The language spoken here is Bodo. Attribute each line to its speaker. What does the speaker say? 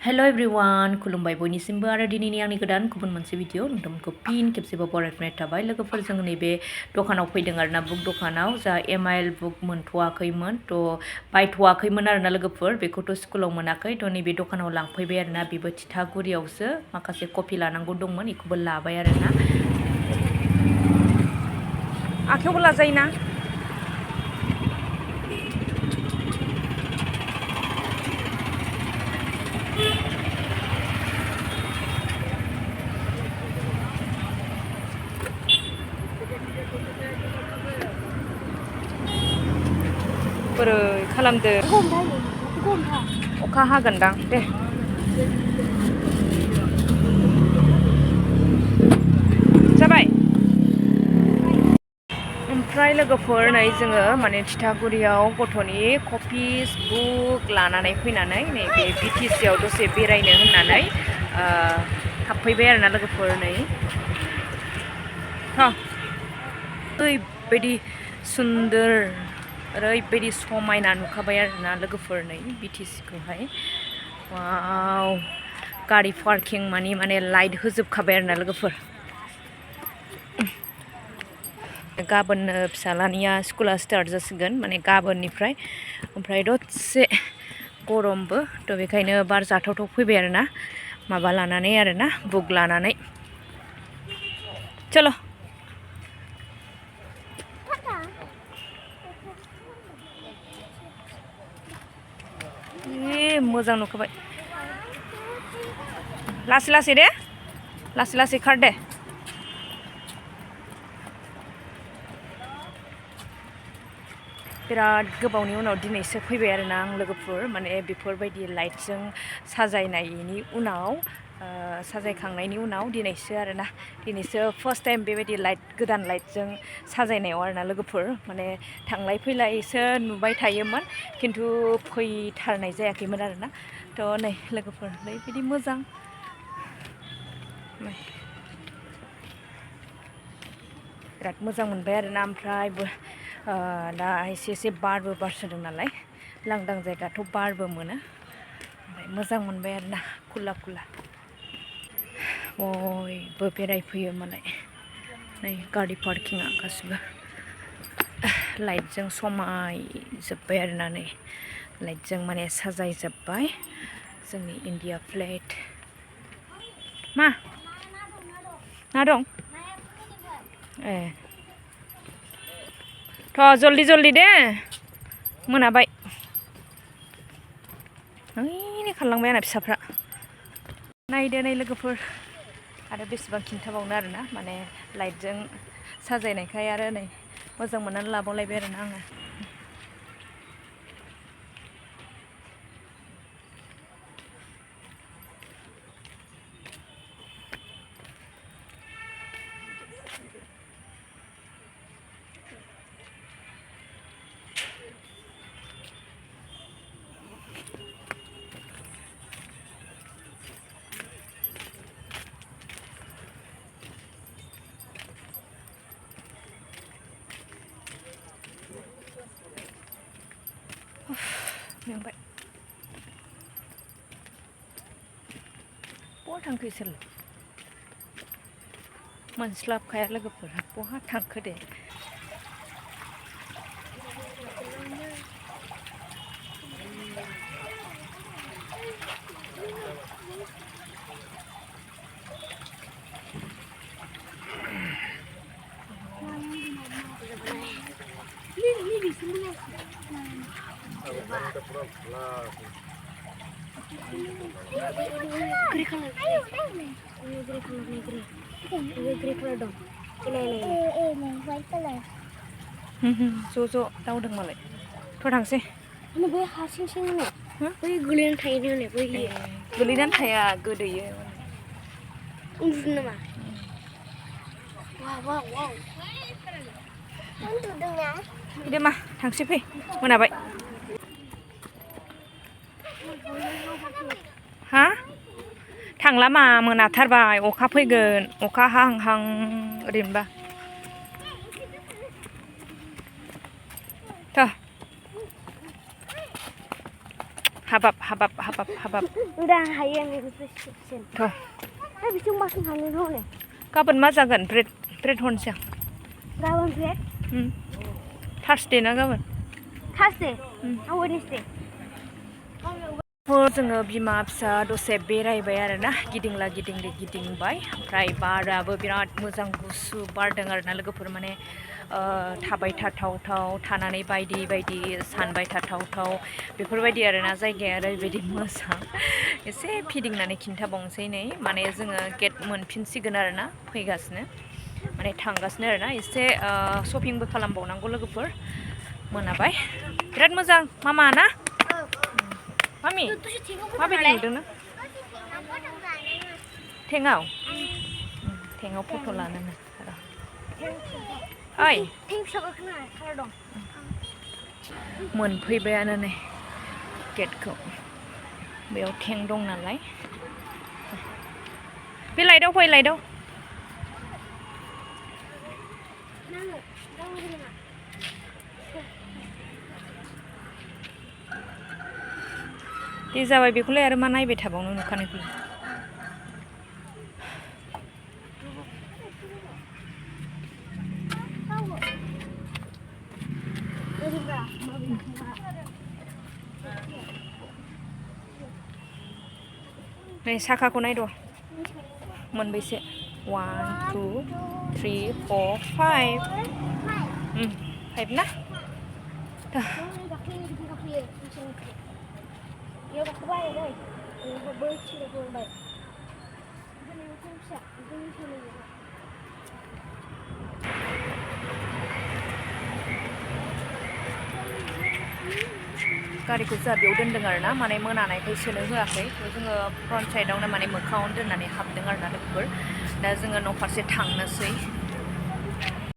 Speaker 1: हेलो एवरीवन खुलुमबाय बयनिसिमबो आरो दिनैनि आंनि गोदान गुबुन मोनसे भिडिअ नोंथांमोनखौ फिन खेबसेबाव बरायनाय थाबाय लोगोफोर जों नैबे दखानाव फैदों आरोना बुक दखानाव जा एमआइएल बुक मोनथ'वाखैमोन थ' बायथ'वाखैमोन आरोना लोगोफोर बेखौथ' स्कुलाव मोनाखै थ' नैबे दखानाव लांफैबाय आरोना बेबो थिथागुरियावसो माखासे कपि लानांगौ दंमोन बेखौबो लाबाय आरोना आखायावबो लाजायोना बोरै खालामदो अखा हागोनदां दे जाबाय ओमफ्राय लोगोफोर नै जोङो माने थिथागुरियाव गथ'नि कपिस बुक लानानै फैनानै नैबे बिटिसिआव दसे बेरायनो होननानै हाबफैबाय आरोना लोगोफोर नै ओरैबायदि सुन्दर ओरैबायदि समायना नुखाबाय आरोना लोगोफोर नै बिटिसिखौहाय वाव गारि पार्किं माने लाइट होजोबखाबाय आरोना लोगोफोर गाबोन फिसालानिया स्कुला स्टार्ट जासिगोन माने गाबोननिफ्राय ओमफ्राय दसे गरमबो थ' बेखायनो बार जाथावथाव फैबाय आरोना माबा लानानै आरोना बुक लानानै चलो मोजां नुखाबाय लासै लासै दे लासै लासै खार दे बिराद गोबावनि उनाव दिनैसो फैबाय आरोना आं लोगोफोर माने बेफोरबायदि लाइटजों साजायनायनि उनाव साजायखांनायनि उनाव दिनैसो आरोना दिनैसो फार्स्ट टाइम बेबायदि लाइट गोदान लाइटजों साजायनायाव आरोना लोगोफोर माने थांलाय फैलायसो नुबाय थायोमोन खिन्थु फैथारनाय जायाखैमोन आरोना थ' नै लोगोफोर ओरैबायदि मोजां बिराद मोजां मोनबाय आरोना ओमफ्राय दा एसे बारबो बारसोदों नालाय लांदां जायगाथ' बारबो मोनो ओमफ्राय मोजां मोनबाय आरोना खुला खुला बयबो बेरायफैयो मालाय नै गारि पार्किंआ गासिबो लाइटजों समायजोब्बाय आरोना नै लाइटजों माने साजायजोब्बाय जोंनि इन्डिया फ्लेग मा ना दं ए थ' जल्दि दे मोनाबाय ओइ खारलांबाय आंना फिसाफ्रा नायदो नै लोगोफोर आरो बेसेबां खिन्थाबावनो आरोना माने लाइटजों साजायनायखाय आरो नै मोजां मोननानै लाबावलायबाय आरोना आङो मेंबाय बहा थांखो इसोरलाय मोनस्लाबखाया लोगोफोरा बहा थांखो दे ग्रे कलर दं ज' दावदों मालाय थ' थांसै
Speaker 2: बै हारसिं बै गोलैनानै थायो नै बै
Speaker 1: गोलैनानै थाया गोदोयो
Speaker 2: उन्दुदों नामा वाव उन्दुदोंना
Speaker 1: दे मा थांसै फै मोनाबाय हा थांला मा मोनाथारबाय अखा फैगोन अखा हाहां ओरैनोबा हाबाब
Speaker 2: udah hayang itu prescription
Speaker 1: थ'
Speaker 2: बिथिं मासिं थांनो होनो
Speaker 1: गाबोन मा जागोन ब्रेड हरनोसै आं
Speaker 2: गाबोन ब्रेड
Speaker 1: थार्सडे ना गाबोन
Speaker 2: थार्सडे वेडनेसडे
Speaker 1: जोङो बिमा फिसा दसे बेरायबाय आरोना गिदिंला गिदिंलि गिदिंबाय ओमफ्राय बाराबो बिराद मोजां गुसु बारदों आरोना लोगोफोर माने थाबाय थाथावथाव थानानै बायदि सानबाय थाथावथाव बेफोरबायदि आरोना जायगाया ओरैबायदि मोजां एसे फिदिंनानै खिन्थाबावनोसै नै माने जोङो गेट मोनफिनसिगोन आरोना फैगासिनो माने थांगासिनो आरोना एसे शपिंबो खालामबावनांगौ लोगोफोर मोनाबाय बिराद मोजां मामा ना मामि माबायदि नुदों थेङाव फट' लानो ओइ मोनफैबायानो नै गेटखौ बेयाव थें दं नालाय बे लाइटआव फै लाइटआव दे जाबाय बेखौलाय आरो मा नायबाय थाबावनो नुखानायखौलाय नै साखाखौ नायद' मोनबैसे 1 2 3 4 5 5 ना गारिखौ जोंहा बेयाव दोनदों आरोना माने मोनानायखाय सोनो होआखै जोङो फ्रन्ट साइडआवनो माने मोखाङावनो दोननानै हाबदों आरोना लोगोफोर दा जोङो न' फारसे थांनोसै